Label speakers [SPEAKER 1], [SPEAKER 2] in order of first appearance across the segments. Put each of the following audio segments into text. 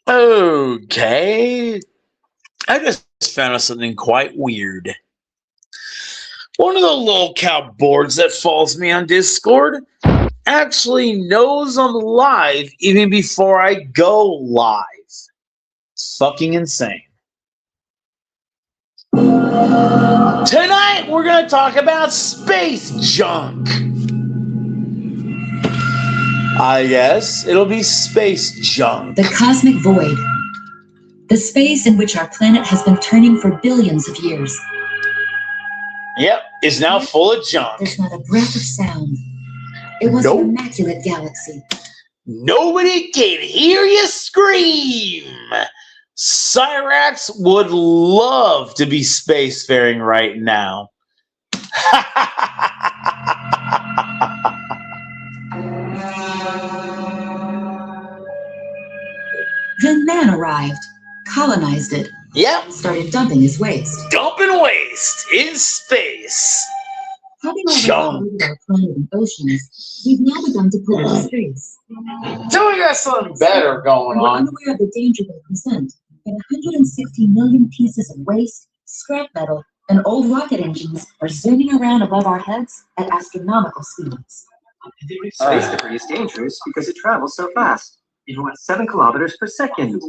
[SPEAKER 1] Okay. I just found out something quite weird. One of the lolcow boards that follows me on Discord actually knows I'm live even before I go live. Fucking insane. Tonight we're going to talk about space junk. I guess it'll be space junk.
[SPEAKER 2] The cosmic void. The space in which our planet has been turning for billions of years.
[SPEAKER 1] Yep, is now full of junk.
[SPEAKER 2] There's not a breath of sound. It was an immaculate galaxy.
[SPEAKER 1] Nobody can hear you scream. Cyrax would love to be spacefaring right now.
[SPEAKER 2] Then man arrived, colonized it.
[SPEAKER 1] Yep.
[SPEAKER 2] Started dumping his waste.
[SPEAKER 1] Dumping waste in space.
[SPEAKER 2] Having already polluted our planet and oceans, we've now begun to put it in space.
[SPEAKER 1] So we got something better going
[SPEAKER 2] We're
[SPEAKER 1] on.
[SPEAKER 2] unaware of the danger they present, and 160 million pieces of waste, scrap metal, and old rocket engines are zooming around above our heads at astronomical speeds.
[SPEAKER 3] Space debris is dangerous because it travels so fast. Even at 7 kilometers per second.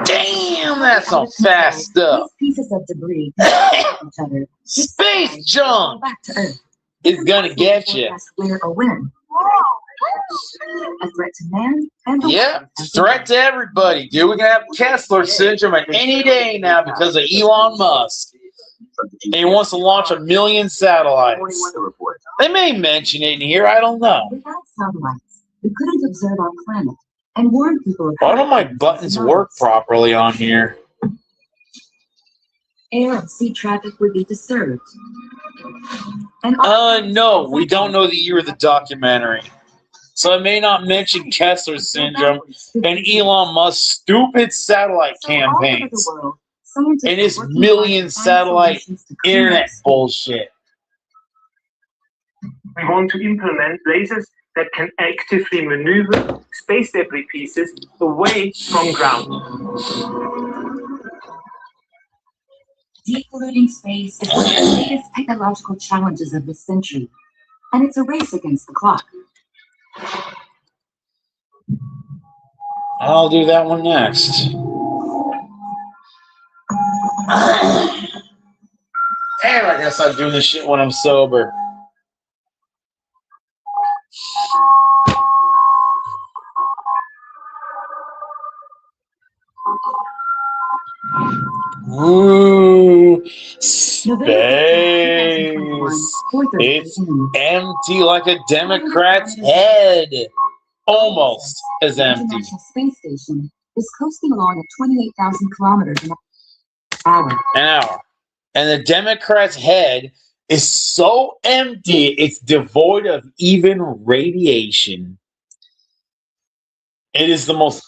[SPEAKER 1] Damn, that's some fast stuff.
[SPEAKER 2] These pieces of debris each other.
[SPEAKER 1] Space junk
[SPEAKER 2] Back to Earth.
[SPEAKER 1] is gonna get you.
[SPEAKER 2] Where or when? A threat to man and the
[SPEAKER 1] Yeah, threat to everybody, dude. We're gonna have Kessler syndrome any day now because of Elon Musk. And he wants to launch 1 million satellites. They may mention it in here, I don't know.
[SPEAKER 2] Without satellites, we couldn't observe our planet and warn people about.
[SPEAKER 1] Why don't my buttons work properly on here?
[SPEAKER 2] Air and sea traffic would be disturbed. And
[SPEAKER 1] No, we don't know the year of the documentary. So I may not mention Kessler syndrome and Elon Musk's stupid satellite campaigns and his million satellite internet bullshit.
[SPEAKER 4] We want to implement lasers that can actively maneuver space debris pieces away from ground.
[SPEAKER 2] Depolluting space is one of the biggest technological challenges of this century, and it's a race against the clock.
[SPEAKER 1] I'll do that one next. Damn, I guess I'm doing this shit when I'm sober. Ooh, space. It's empty like a Democrat's head. Almost as
[SPEAKER 2] The
[SPEAKER 1] empty.
[SPEAKER 2] International Space Station is coasting along at 28,000 kilometers an hour.
[SPEAKER 1] And the Democrat's head is so empty, it's devoid of even radiation. It is the most.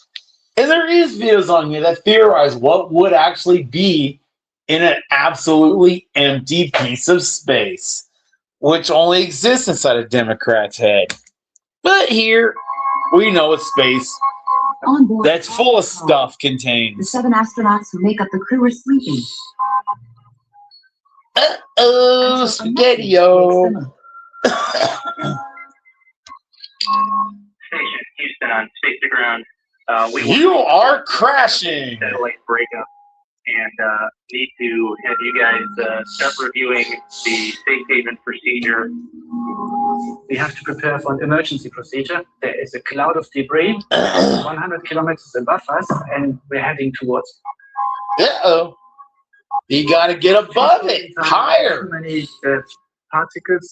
[SPEAKER 1] And there is videos on here that theorize what would actually be in an absolutely empty piece of space, which only exists inside a Democrat's head. But here, we know it's space
[SPEAKER 2] On board,
[SPEAKER 1] that's full of stuff
[SPEAKER 2] the
[SPEAKER 1] contained.
[SPEAKER 2] 7 astronauts who make up the crew are sleeping.
[SPEAKER 1] Uh-oh, spaghetti-o.
[SPEAKER 4] Station Houston on Space to Ground.
[SPEAKER 1] You are crashing.
[SPEAKER 4] Satellite breakup and need to have you guys start reviewing the safe haven procedure.
[SPEAKER 3] We have to prepare for an emergency procedure. There is a cloud of debris 100 kilometers above us, and we're heading towards.
[SPEAKER 1] Uh-oh. You gotta get above it, higher.
[SPEAKER 3] Too many particles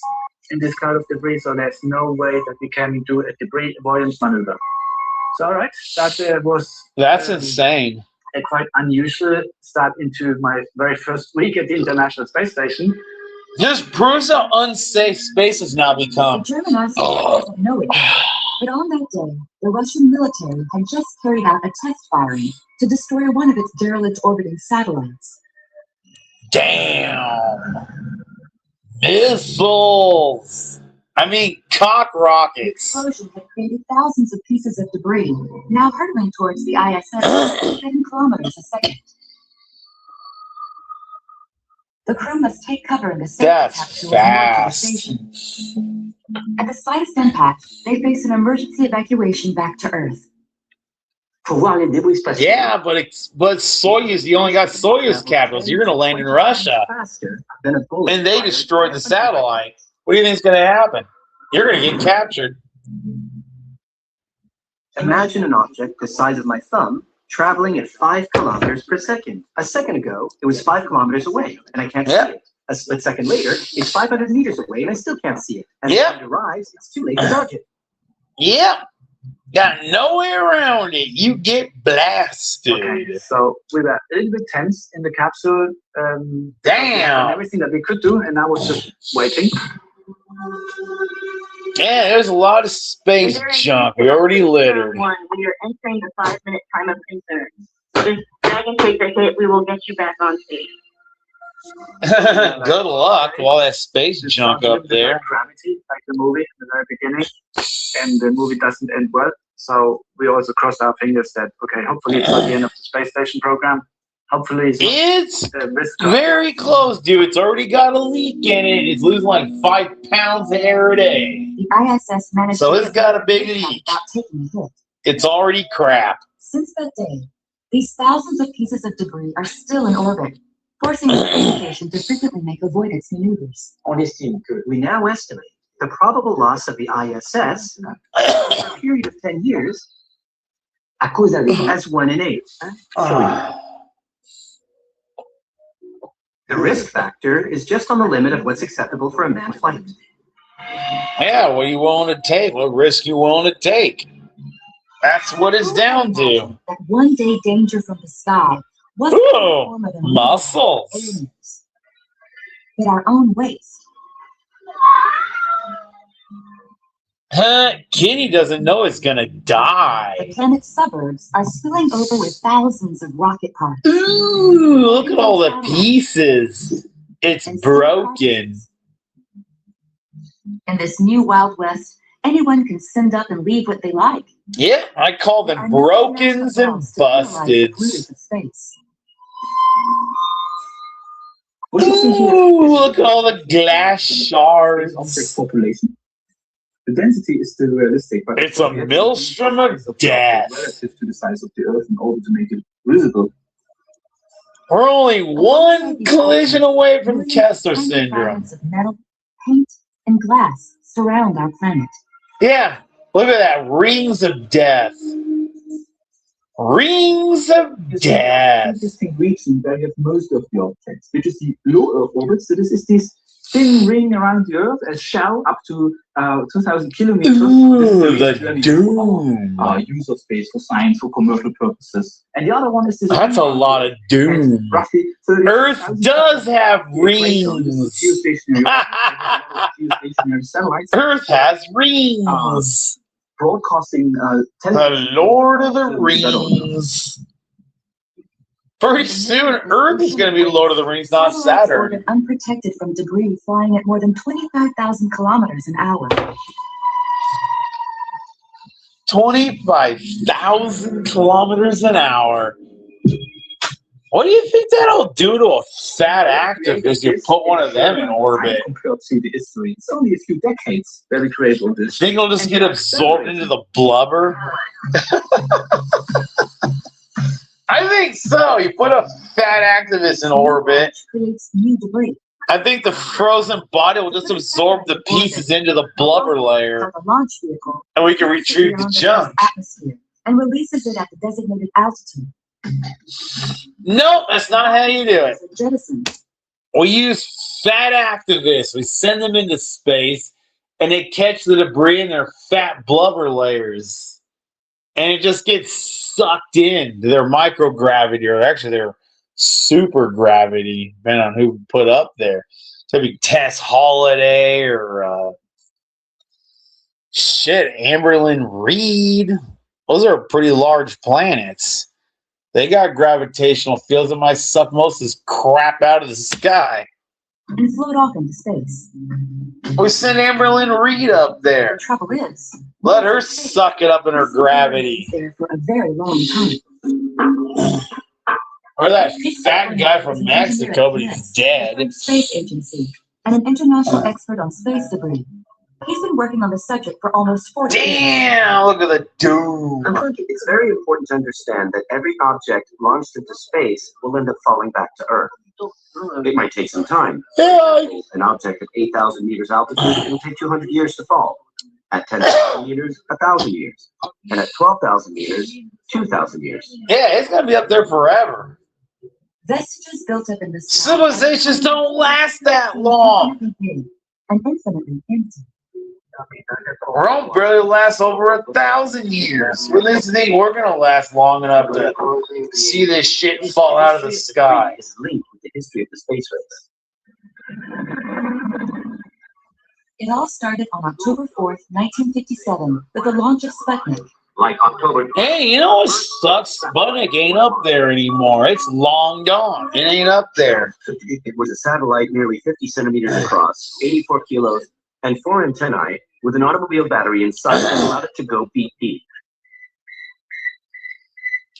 [SPEAKER 3] in this cloud of debris, so there's no way that we can do a debris avoidance maneuver. So, all right, that was.
[SPEAKER 1] That's insane.
[SPEAKER 3] A quite unusual start into my very first week at the International Space Station.
[SPEAKER 1] Just proves how unsafe space has now become.
[SPEAKER 2] The German astronauts don't know it yet, but on that day, the Russian military had just carried out a test firing to destroy one of its derelict orbiting satellites.
[SPEAKER 1] Damn. Missiles. I mean, cock
[SPEAKER 2] The
[SPEAKER 1] rockets.
[SPEAKER 2] explosion had created thousands of pieces of debris, now hurtling towards the ISS at 7 kilometers a second. The crew must take cover in the safety
[SPEAKER 1] That's
[SPEAKER 2] capsule moored to the
[SPEAKER 1] fast.
[SPEAKER 2] station. At the slightest impact, they face an emergency evacuation back to Earth.
[SPEAKER 1] Yeah, but Soyuz, you only got Soyuz capitals. You're going to land in Russia.
[SPEAKER 3] Faster than a bullet
[SPEAKER 1] And they
[SPEAKER 3] fired
[SPEAKER 1] destroyed
[SPEAKER 3] by
[SPEAKER 1] the
[SPEAKER 3] a thunderbolt.
[SPEAKER 1] satellite. What do you think is going to happen? You're going to get captured.
[SPEAKER 5] Imagine an object the size of my thumb traveling at 5 kilometers per second. A second ago, it was 5 kilometers away, and I can't see it. A split second later, it's 500 meters away, and I still can't see it. As
[SPEAKER 1] Yeah.
[SPEAKER 5] it arrives, it's too late to dodge it.
[SPEAKER 1] Yep. Got no way around it. You get blasted.
[SPEAKER 3] Okay, so we were a little bit tense in the capsule. And
[SPEAKER 1] Damn.
[SPEAKER 3] everything that we could do, and I was just waiting.
[SPEAKER 1] Yeah, there's a lot of space junk. We already littered.
[SPEAKER 6] We are entering the 5-minute time of concern. If Dragon takes a hit, we will get you back on stage.
[SPEAKER 1] Good luck with all that space
[SPEAKER 3] Just
[SPEAKER 1] junk
[SPEAKER 3] sounds a
[SPEAKER 1] up
[SPEAKER 3] little bit
[SPEAKER 1] there.
[SPEAKER 3] like Gravity, like the movie at the very beginning, and the movie doesn't end well. So we also crossed our fingers that okay, hopefully it's not the end of the space station program. Hopefully it's not
[SPEAKER 1] It's
[SPEAKER 3] risk.
[SPEAKER 1] very close, dude. It's already got a leak in it. It's losing like 5 pounds of air a day.
[SPEAKER 2] The ISS managed
[SPEAKER 1] So
[SPEAKER 2] to
[SPEAKER 1] it's
[SPEAKER 2] get
[SPEAKER 1] got a
[SPEAKER 2] back
[SPEAKER 1] big
[SPEAKER 2] to Earth
[SPEAKER 1] leak.
[SPEAKER 2] without taking a hit.
[SPEAKER 1] It's already crap.
[SPEAKER 2] Since that day, these thousands of pieces of debris are still in orbit, forcing the space station to frequently make avoidance maneuvers.
[SPEAKER 5] We now estimate the probable loss of the ISS for a period of 10 years as 1 in 8. The risk factor is just on the limit of what's acceptable for a manned flight.
[SPEAKER 1] Yeah, what are you willing to take? What risk you willing to take? That's what it's down to.
[SPEAKER 2] That one-day danger from the sky wasn't
[SPEAKER 1] Ooh,
[SPEAKER 2] any form of
[SPEAKER 1] muscles.
[SPEAKER 2] aliens, but our own waste.
[SPEAKER 1] Kitty doesn't know it's gonna die.
[SPEAKER 2] The planet's suburbs are spilling over with thousands of rocket parts.
[SPEAKER 1] Ooh, look at all the pieces. It's
[SPEAKER 2] and
[SPEAKER 1] broken.
[SPEAKER 2] In this new Wild West, anyone can send up and leave what they like.
[SPEAKER 1] Yeah, I call
[SPEAKER 2] There
[SPEAKER 1] them
[SPEAKER 2] are no
[SPEAKER 1] brokens and
[SPEAKER 2] laws to penalize the polluters
[SPEAKER 1] busteds.
[SPEAKER 2] of space.
[SPEAKER 3] What do you see here?
[SPEAKER 1] Ooh, look at all the glass
[SPEAKER 3] Object
[SPEAKER 1] shards.
[SPEAKER 3] population. The density is still realistic, but
[SPEAKER 1] It's a maelstrom of death.
[SPEAKER 3] relative to the size of the Earth in order to make it visible.
[SPEAKER 1] We're only one collision away from
[SPEAKER 2] Millions of
[SPEAKER 1] Kessler
[SPEAKER 2] tiny
[SPEAKER 1] syndrome.
[SPEAKER 2] fragments of metal, paint, and glass surround our planet.
[SPEAKER 1] Yeah, look at that. Rings of death. Rings of death.
[SPEAKER 3] Interesting region where you have most of the objects, which is the low Earth orbit. So this is this thin ring around the Earth, a shell up to 2,000 kilometers.
[SPEAKER 1] Ooh,
[SPEAKER 3] This is
[SPEAKER 1] the
[SPEAKER 3] really
[SPEAKER 1] doom.
[SPEAKER 3] use of space for science, for commercial purposes. And the other one is this.
[SPEAKER 1] That's a lot of doom.
[SPEAKER 3] Roughly 30,000
[SPEAKER 1] Earth does have rings.
[SPEAKER 3] Geostationary satellites.
[SPEAKER 1] Earth has rings.
[SPEAKER 3] Broadcasting
[SPEAKER 1] The Lord of the Rings. Pretty soon, Earth is going to be Lord of the Rings, not
[SPEAKER 2] Satellites
[SPEAKER 1] Saturn.
[SPEAKER 2] orbit unprotected from debris flying at more than 25,000 kilometers an hour.
[SPEAKER 1] 25,000 kilometers an hour. What do you think that'll do to a fat activist you put one of them in orbit?
[SPEAKER 3] Compared to the history, it's only a few decades that we create all this.
[SPEAKER 1] Think it'll just get absorbed into the blubber? I think so. You put a fat activist in orbit.
[SPEAKER 2] Creates new debris.
[SPEAKER 1] I think the frozen body will just absorb the pieces into the blubber layer,
[SPEAKER 2] Of a launch vehicle
[SPEAKER 1] and we can retrieve the
[SPEAKER 2] beyond
[SPEAKER 1] junk.
[SPEAKER 2] Earth's atmosphere and releases it at the designated altitude.
[SPEAKER 1] Nope, that's not how you do it.
[SPEAKER 2] As a jettison.
[SPEAKER 1] We use fat activists. We send them into space, and they catch the debris in their fat blubber layers, and it just gets sucked into their microgravity, or actually their super gravity, depending on who put up there. So it'd be Tess Holiday or Amberlyn Reed. Those are pretty large planets. They got gravitational fields that might suck most of this crap out of the sky.
[SPEAKER 2] and float off into space.
[SPEAKER 1] We sent Amberlynn Reed up
[SPEAKER 2] The
[SPEAKER 1] there.
[SPEAKER 2] trouble is,
[SPEAKER 1] Let her suck it up in her gravity.
[SPEAKER 2] there for a very long time.
[SPEAKER 1] Or that fat guy from Mexico, but he's dead.
[SPEAKER 2] Space Agency and an international expert on space debris. He's been working on the subject for almost 40 years.
[SPEAKER 1] Damn, look at the doom.
[SPEAKER 5] It's very important to understand that every object launched into space will end up falling back to Earth. It might take some time.
[SPEAKER 1] Yeah.
[SPEAKER 5] An object at 8,000 meters altitude, it will take 200 years to fall. At 10,000 meters, 1,000 years. And at 12,000 meters, 2,000 years.
[SPEAKER 1] Yeah, it's gonna be up there forever.
[SPEAKER 2] Vestiges built up in the sky.
[SPEAKER 1] Civilizations don't last that long.
[SPEAKER 2] And infinitely empty.
[SPEAKER 1] Rome barely lasts over 1,000 years. With this thing, we're gonna last long enough to see this shit fall out of the sky.
[SPEAKER 5] It's linked with the history of the space race.
[SPEAKER 2] It all started on October 4th, 1957, with the launch of Sputnik.
[SPEAKER 5] Like October.
[SPEAKER 1] Hey, you know what sucks? Sputnik ain't up there anymore. It's long gone. It ain't up there.
[SPEAKER 5] It was a satellite nearly 50 centimeters across, 84 kilos, and 4 antennae with an automobile battery inside that allowed it to go beep beep.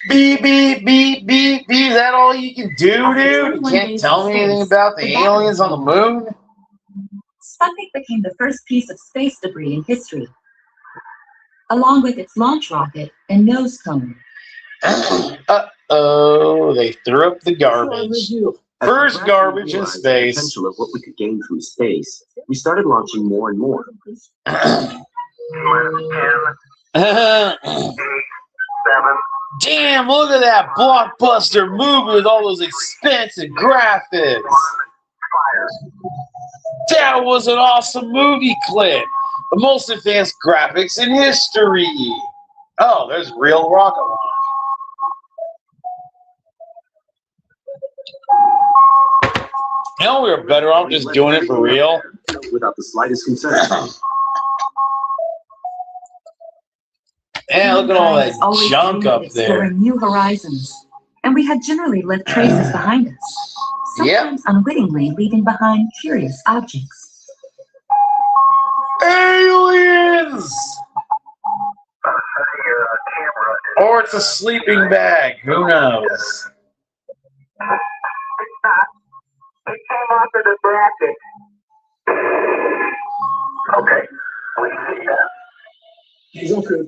[SPEAKER 1] Beep, beep, beep, beep, beep. Is that all you can do, dude? You can't tell me anything about the aliens on the moon?
[SPEAKER 2] Sputnik became the first piece of space debris in history, along with its launch rocket and nose cone.
[SPEAKER 1] Uh-oh, they threw up the garbage. First garbage in space.
[SPEAKER 5] The potential of what we could gain from space, we started launching more and more.
[SPEAKER 1] Damn, look at that blockbuster movie with all those expensive graphics. That was an awesome movie clip. The most advanced graphics in history. Oh, there's real rocket launch. You know, we were better off just doing it for real.
[SPEAKER 5] Without the slightest concern.
[SPEAKER 1] Yeah, look at all that junk up there.
[SPEAKER 2] Exploring new horizons, and we had generally left traces behind us, sometimes unwittingly leaving behind curious objects.
[SPEAKER 1] Aliens! Or it's a sleeping bag. Who knows?
[SPEAKER 4] It came off of the bracket. Okay, we see that.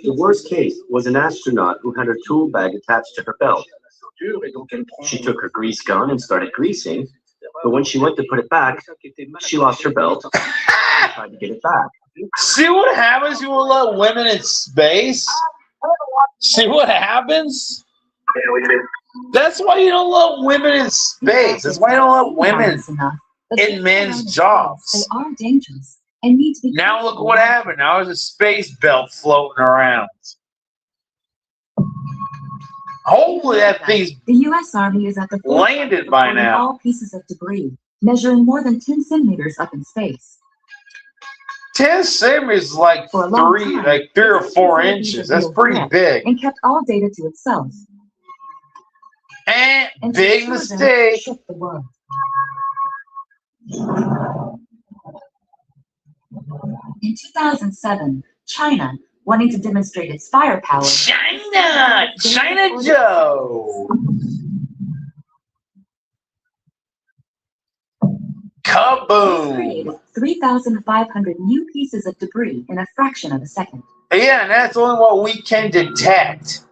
[SPEAKER 5] The worst case was an astronaut who had her tool bag attached to her belt. She took her grease gun and started greasing, but when she went to put it back, she lost her belt and tried to get it back.
[SPEAKER 1] See what happens? You will let women in space? See what happens? That's why you don't let women in space. That's why you don't let women in men's jobs.
[SPEAKER 2] They are dangerous and need to be.
[SPEAKER 1] Now look what happened. Now there's a space belt floating around. Hopefully that thing's
[SPEAKER 2] The U.S. Army is at the
[SPEAKER 1] landed by now.
[SPEAKER 2] All pieces of debris measuring more than 10 centimeters up in space.
[SPEAKER 1] 10 centimeters is like
[SPEAKER 2] For a long
[SPEAKER 1] three
[SPEAKER 2] time,
[SPEAKER 1] or 4 inches. That's pretty big.
[SPEAKER 2] And kept all data to itself.
[SPEAKER 1] And
[SPEAKER 2] And
[SPEAKER 1] big
[SPEAKER 2] tourism
[SPEAKER 1] mistake.
[SPEAKER 2] shook the world. In 2007, China, wanting to demonstrate its firepower,
[SPEAKER 1] China Joe. Kaboom.
[SPEAKER 2] created 3,500 new pieces of debris in a fraction of a second.
[SPEAKER 1] Yeah, and that's only what we can detect.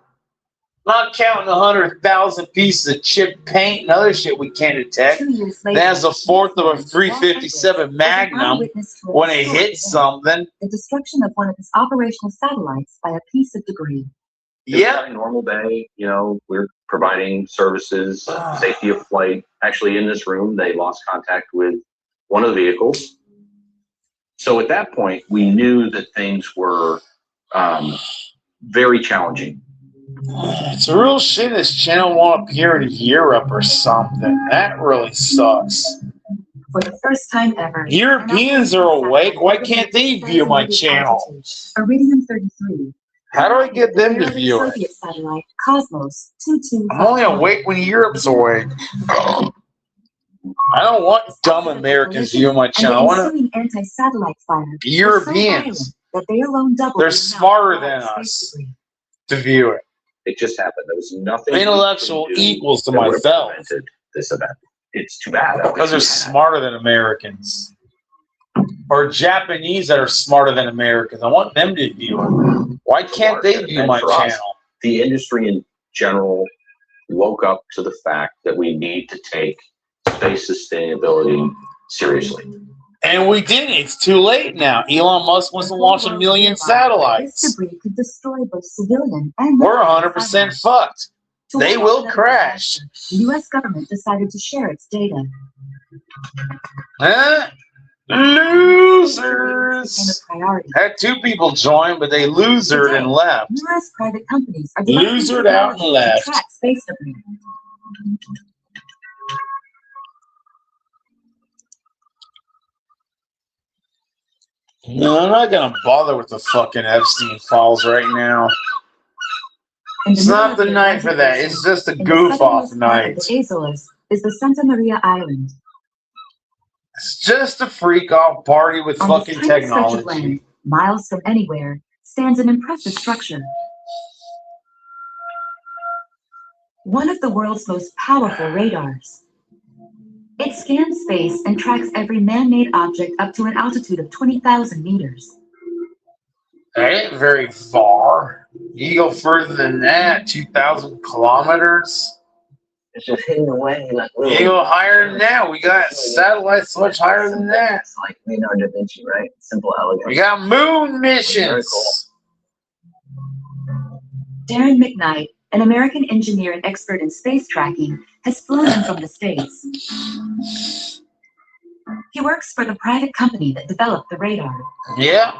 [SPEAKER 1] Not counting 100,000 pieces of chipped paint and other shit we can't detect.
[SPEAKER 2] 2 years later,
[SPEAKER 1] That's a fourth of a 357 Magnum when it hits something.
[SPEAKER 2] The destruction of one of its operational satellites by a piece of debris.
[SPEAKER 1] Yep.
[SPEAKER 7] A normal day, you know, we're providing services, safety of flight. Actually, in this room, they lost contact with one of the vehicles. So at that point, we knew that things were very challenging.
[SPEAKER 1] It's a real shit this channel won't appear in Europe or something. That really sucks.
[SPEAKER 2] For the first time ever,
[SPEAKER 1] Europeans are awake. Why can't they view my channel?
[SPEAKER 2] Iridium 33.
[SPEAKER 1] How do I get them to view it?
[SPEAKER 2] Soviet satellite Cosmos 22.
[SPEAKER 1] I'm only awake when Europe's awake. I don't want dumb Americans viewing my channel. I want
[SPEAKER 2] ensuing anti-satellite fire
[SPEAKER 1] Europeans.
[SPEAKER 2] that they alone doubled
[SPEAKER 1] They're
[SPEAKER 2] the
[SPEAKER 1] smarter
[SPEAKER 2] amount of
[SPEAKER 1] than
[SPEAKER 2] space
[SPEAKER 1] us
[SPEAKER 2] debris.
[SPEAKER 1] to view it.
[SPEAKER 7] It just happened. There was nothing.
[SPEAKER 1] Intellectual
[SPEAKER 7] we could do
[SPEAKER 1] equals to
[SPEAKER 7] that would have
[SPEAKER 1] myself.
[SPEAKER 7] prevented this event. It's too bad.
[SPEAKER 1] Because they're smarter than Americans. Or Japanese that are smarter than Americans. I want them to view it. Why can't they view my channel?
[SPEAKER 7] The industry in general woke up to the fact that we need to take space sustainability seriously.
[SPEAKER 1] And we didn't. It's too late now. Elon Musk wants to launch 1 million satellites.
[SPEAKER 2] This debris could destroy both civilian and
[SPEAKER 1] We're 100% fucked. They will crash.
[SPEAKER 2] The U.S. government decided to share its data.
[SPEAKER 1] Huh? Losers! Had 2 people join, but they losered and left.
[SPEAKER 2] Numerous private companies are
[SPEAKER 1] Losered out and left.
[SPEAKER 2] track space debris.
[SPEAKER 1] No, I'm not gonna bother with the fucking Epstein files right now. It's not the night for that. It's just a goof off night.
[SPEAKER 2] The Azores is the Santa Maria Island.
[SPEAKER 1] It's just a freak off party with fucking technology.
[SPEAKER 2] Of land, miles from anywhere, stands an impressive structure. One of the world's most powerful radars. It scans space and tracks every man-made object up to an altitude of 20,000 meters.
[SPEAKER 1] That ain't very far. You go further than that, 2,000 kilometers.
[SPEAKER 5] It's just hidden away. Like
[SPEAKER 1] You go higher than that. We got satellites much higher than that.
[SPEAKER 5] It's like Leonardo da Vinci, right? Simple, elegant.
[SPEAKER 1] We got moon missions.
[SPEAKER 2] Darren McKnight, an American engineer and expert in space tracking, has flown in from the States. He works for the private company that developed the radar.
[SPEAKER 1] Yeah.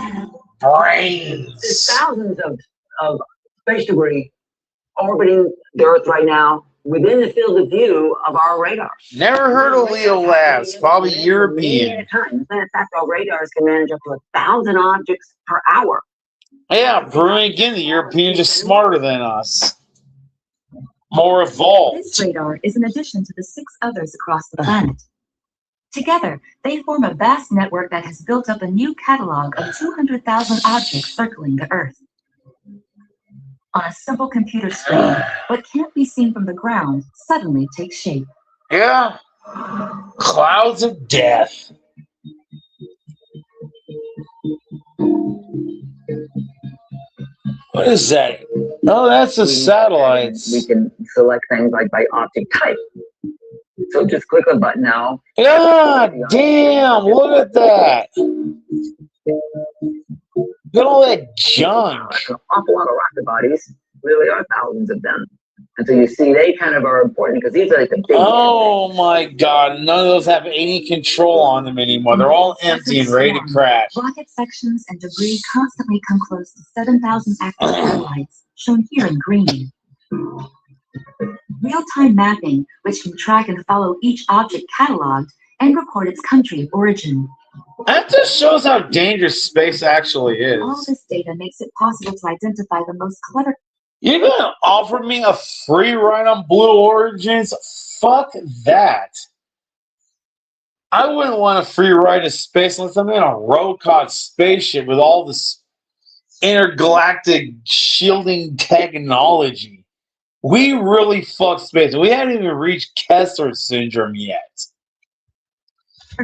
[SPEAKER 8] There's
[SPEAKER 1] Brains.
[SPEAKER 8] thousands of space debris orbiting the Earth right now within the field of view of our radar.
[SPEAKER 1] Never heard of Leo Labs. Probably European.
[SPEAKER 8] In fact, our radars can manage up to 1,000 objects per hour.
[SPEAKER 1] Yeah, proving again the Europeans are smarter than us. More evolved.
[SPEAKER 2] This radar is an addition to the 6 others across the planet. Together, they form a vast network that has built up a new catalog of 200,000 objects circling the Earth. On a simple computer screen, what can't be seen from the ground suddenly takes shape.
[SPEAKER 1] Yeah. Clouds of death. What is that? Oh, that's the satellites.
[SPEAKER 8] We can select things like by object type. So just click a button now.
[SPEAKER 1] God damn, look at that. Look at all that junk.
[SPEAKER 8] An awful lot of rocket bodies. Really are thousands of them. And so you see they kind of are important because these are like the big
[SPEAKER 1] Oh my god, none of those have any control on them anymore. They're all empty and ready to crash.
[SPEAKER 2] Rocket sections and debris constantly come close to 7,000 active satellites, shown here in green. Real-time mapping, which can track and follow each object cataloged and record its country of origin.
[SPEAKER 1] That just shows how dangerous space actually
[SPEAKER 2] All
[SPEAKER 1] is.
[SPEAKER 2] this data makes it possible to identify the most clever.
[SPEAKER 1] You're gonna offer me a free ride on Blue Origins? Fuck that. I wouldn't want a free ride to space unless I'm in a row-caught spaceship with all this intergalactic shielding technology. We really fucked space. We haven't even reached Kessler syndrome yet.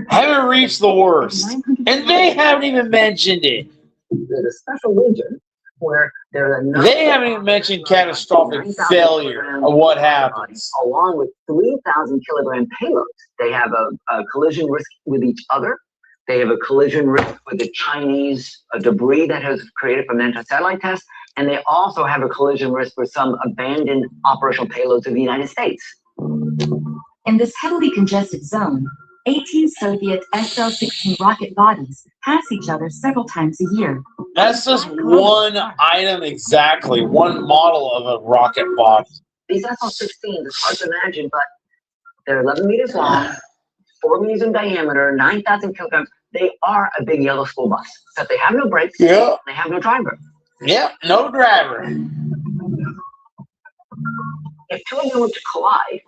[SPEAKER 1] Haven't reached the worst. And they haven't even mentioned it.
[SPEAKER 8] There's a special region where there are
[SPEAKER 1] They haven't even mentioned catastrophic failure of what happens.
[SPEAKER 8] along with 3,000 kilogram payloads. They have a collision risk with each other. They have a collision risk with the Chinese debris that has created from anti-satellite tests. And they also have a collision risk with some abandoned operational payloads of the United States.
[SPEAKER 2] In this heavily congested zone, 18 Soviet SL-16 rocket bodies pass each other several times a year.
[SPEAKER 1] That's just one item exactly, one model of a rocket body.
[SPEAKER 8] These SL-16s, it's hard to imagine, but they're 11 meters long, 4 meters in diameter, 9,000 kilograms. They are a big yellow school bus, except they have no brakes,
[SPEAKER 1] Yeah.
[SPEAKER 8] they have no driver.
[SPEAKER 1] Yep, no driver.
[SPEAKER 8] If two of them were to collide,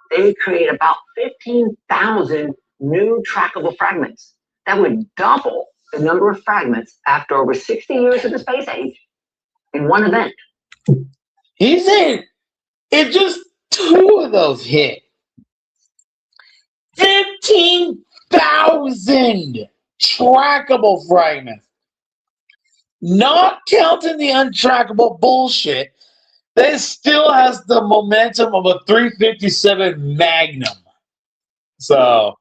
[SPEAKER 8] they would create about 15,000 new trackable fragments. That would double the number of fragments after over 60 years of the space age in one event.
[SPEAKER 1] He said if just 2 of those hit, 15,000 trackable fragments. Not counting the untrackable bullshit that still has the momentum of a 357 Magnum. So,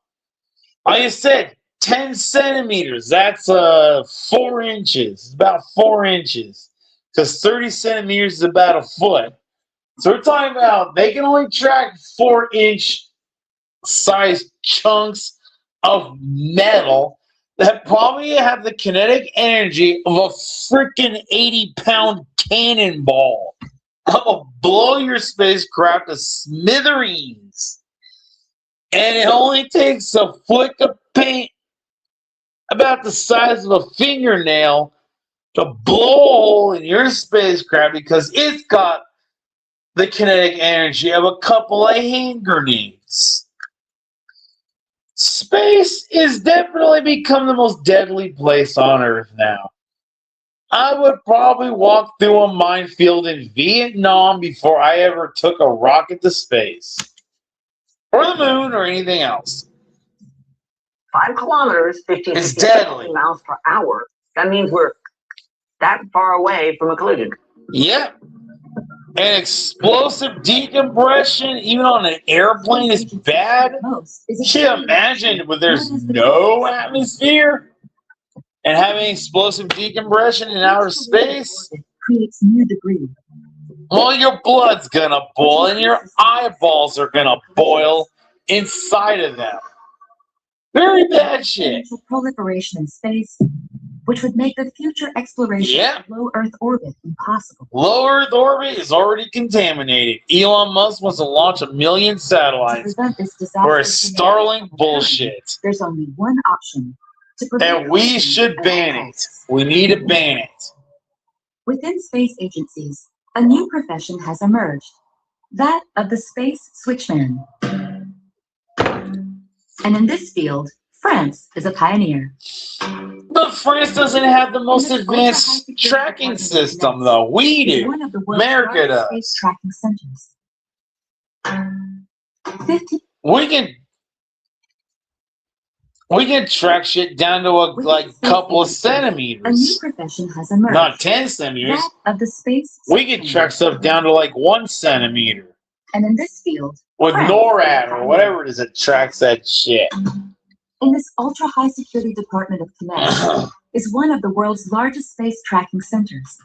[SPEAKER 1] like I said, 10 centimeters, that's 4 inches. It's about 4 inches. Because 30 centimeters is about a foot. So we're talking about they can only track 4-inch size chunks of metal that probably have the kinetic energy of a freaking 80-pound cannonball. That will blow your spacecraft to smithereens. And it only takes a flick of paint about the size of a fingernail to blow a hole in your spacecraft because it's got the kinetic energy of a couple of hand grenades. Space is definitely become the most deadly place on Earth now. I would probably walk through a minefield in Vietnam before I ever took a rocket to space. Or the moon or anything else.
[SPEAKER 8] 5 kilometers, 15
[SPEAKER 1] It's deadly.
[SPEAKER 8] miles per hour. That means we're that far away from a collision.
[SPEAKER 1] Yep. And explosive decompression, even on an airplane, is bad. Can you imagine when there's no atmosphere and having explosive decompression in outer space?
[SPEAKER 2] Creates new debris.
[SPEAKER 1] Well, your blood's gonna boil and your eyeballs are gonna boil inside of them. Very bad shit.
[SPEAKER 2] Proliferation in space, which would make the future exploration of low Earth orbit impossible.
[SPEAKER 1] Low Earth orbit is already contaminated. Elon Musk wants to launch 1 million satellites for his Starlink bullshit.
[SPEAKER 2] There's only one option.
[SPEAKER 1] And we should ban it. We need to ban it.
[SPEAKER 2] Within space agencies, a new profession has emerged. That of the space switchman. And in this field, France is a pioneer.
[SPEAKER 1] But France doesn't have the most advanced tracking system, though. We do. America does.
[SPEAKER 2] Space tracking centers. 50.
[SPEAKER 1] We can track shit down to a couple of centimeters.
[SPEAKER 2] A new profession has emerged.
[SPEAKER 1] Not 10 centimeters.
[SPEAKER 2] That of the space.
[SPEAKER 1] We can track stuff down to 1 centimeter.
[SPEAKER 2] And in this field,
[SPEAKER 1] with NORAD or whatever it is that tracks that shit.
[SPEAKER 2] In this ultra-high security department of Kinetic is one of the world's largest space tracking centers.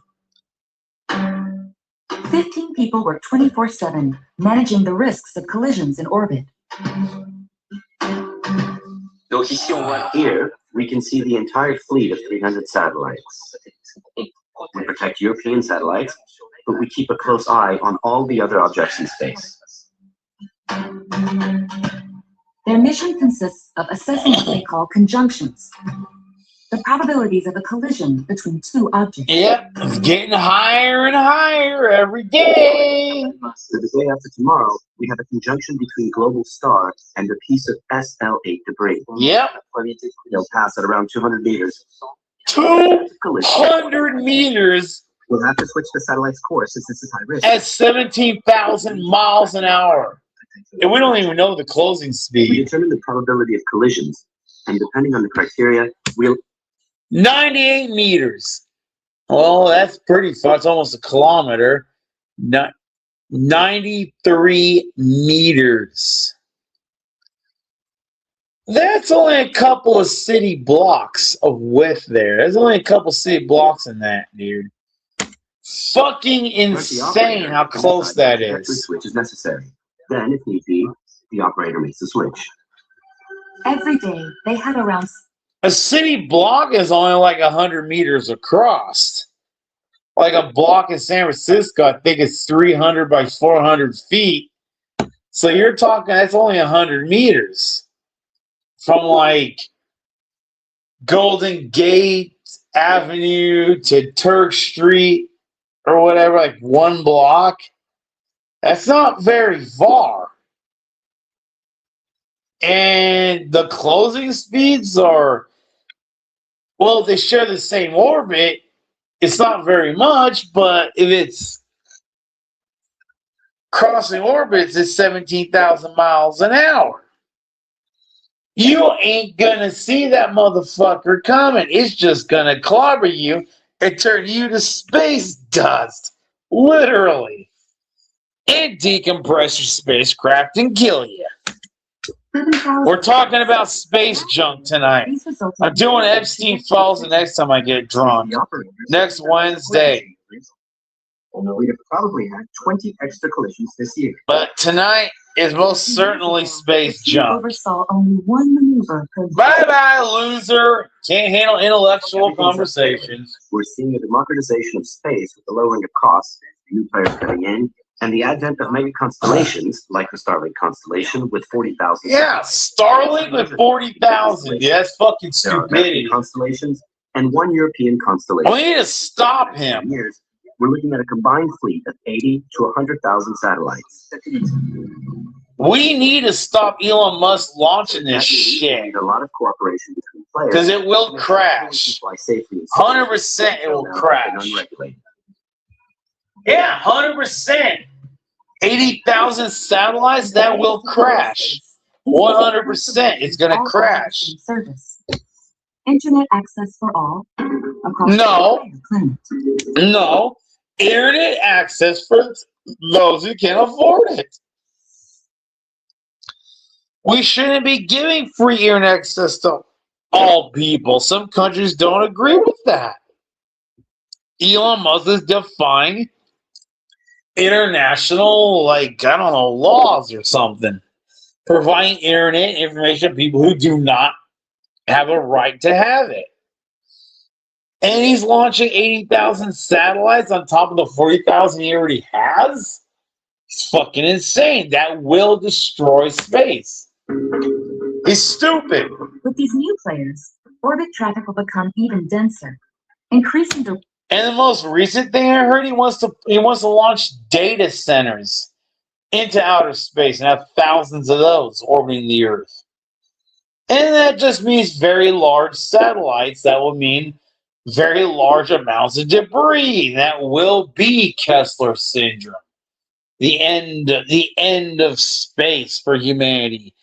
[SPEAKER 2] 15 people work 24/7, managing the risks of collisions in orbit.
[SPEAKER 5] Here, we can see the entire fleet of 300 satellites. We protect European satellites, but we keep a close eye on all the other objects in space.
[SPEAKER 2] Their mission consists of assessing what they call conjunctions, the probabilities of a collision between 2 objects.
[SPEAKER 1] Yep, it's getting higher and higher every day.
[SPEAKER 5] So the day after tomorrow, we have a conjunction between Global Star and a piece of SL8 debris.
[SPEAKER 1] Yep.
[SPEAKER 5] They'll pass at around 200 meters.
[SPEAKER 1] 200 meters?
[SPEAKER 5] We'll have to switch the satellite's course since this is high risk.
[SPEAKER 1] At 17,000 miles an hour. And we don't even know the closing speed.
[SPEAKER 5] We determine the probability of collisions, and depending on the criteria, we'll...
[SPEAKER 1] 98 meters. Well, that's pretty far. It's almost a kilometer. 93 meters. That's only a couple of city blocks of width there. There's only a couple city blocks in that, dude. Fucking insane how close that is.
[SPEAKER 5] Switch is necessary. Then, if need be, the operator makes the switch.
[SPEAKER 2] Every day, they have around...
[SPEAKER 1] A city block is only 100 meters across. Like a block in San Francisco, I think it's 300 by 400 feet. So you're talking, that's only 100 meters. From Golden Gate Avenue to Turk Street or whatever, 1 block. That's not very far. And the closing speeds are, well, they share the same orbit. It's not very much, but if it's crossing orbits, it's 17,000 miles an hour. You ain't gonna see that motherfucker coming. It's just gonna clobber you and turn you to space dust. Literally. And decompress your spacecraft and kill you. We're talking about space junk tonight. I'm doing Epstein Files the next time I get drunk. Next Wednesday.
[SPEAKER 5] Although we'd have probably had 20 extra collisions this year.
[SPEAKER 1] But tonight is most certainly space junk.
[SPEAKER 2] Oversaw only one maneuver per
[SPEAKER 1] Bye-bye, loser. Can't handle intellectual conversations.
[SPEAKER 5] We're seeing a democratization of space with the lowering of costs, new players coming in, and the advent of mega constellations like the Starlink constellation with 40,000.
[SPEAKER 1] Yeah, Starlink with 40,000. Yeah, that's fucking
[SPEAKER 5] There are
[SPEAKER 1] stupidity.
[SPEAKER 5] constellations and one European constellation.
[SPEAKER 1] We need to stop him.
[SPEAKER 5] Years, we're looking at a combined fleet of 80 to 100,000 satellites.
[SPEAKER 1] We need to stop Elon Musk launching this shit.
[SPEAKER 5] A lot of cooperation between players.
[SPEAKER 1] Because it will crash. 100% it will crash. Yeah, 100%. 80,000 satellites, that will crash. 100%. It's going to crash.
[SPEAKER 2] Service. Internet access for all.
[SPEAKER 1] No. No. Internet access for those who can afford it. We shouldn't be giving free internet access to all people. Some countries don't agree with that. Elon Musk is defying international, laws or something. Providing internet information to people who do not have a right to have it. And he's launching 80,000 satellites on top of the 40,000 he already has? It's fucking insane. That will destroy space. He's stupid.
[SPEAKER 2] With these new players, orbit traffic will become even denser, increasing the.
[SPEAKER 1] And the most recent thing I heard, he wants to launch data centers into outer space and have thousands of those orbiting the Earth. And that just means very large satellites. That will mean very large amounts of debris. That will be Kessler syndrome. The end of space for humanity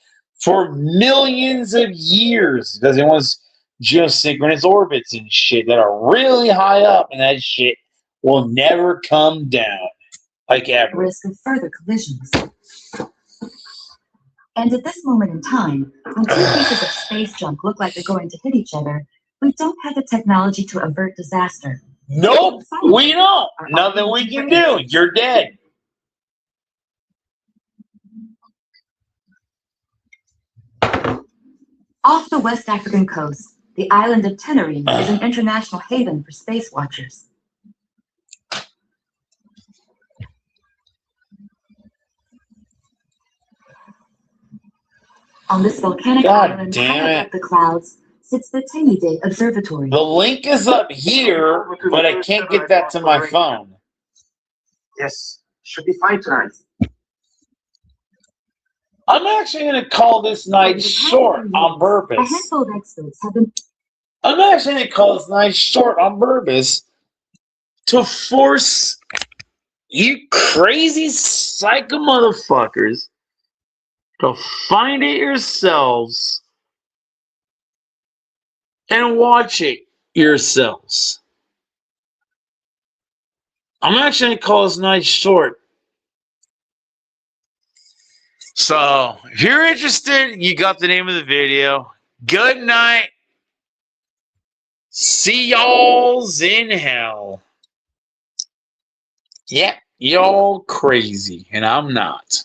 [SPEAKER 1] for millions of years. Because it was geosynchronous orbits and shit that are really high up, and that shit will never come down. Like ever.
[SPEAKER 2] Risk of further collisions. And at this moment in time, when two pieces of space junk look like they're going to hit each other, we don't have the technology to avert disaster.
[SPEAKER 1] Nope, we don't. Nothing we can do. You're dead.
[SPEAKER 2] Off the West African coast, the island of Tenerife is an international haven for space watchers. On this volcanic island high up the clouds sits the Tiny Day Observatory.
[SPEAKER 1] The link is up here, but I can't get that to my phone.
[SPEAKER 5] Yes, should be fine tonight.
[SPEAKER 1] I'm actually going to call this night short on purpose.
[SPEAKER 2] A handful of experts have been.
[SPEAKER 1] I'm actually going to call this night short on purpose to force you crazy psycho motherfuckers to find it yourselves and watch it yourselves. I'm actually going to call this night short. So, if you're interested, you got the name of the video. Good night. See y'all's in hell. Yeah, y'all crazy, and I'm not.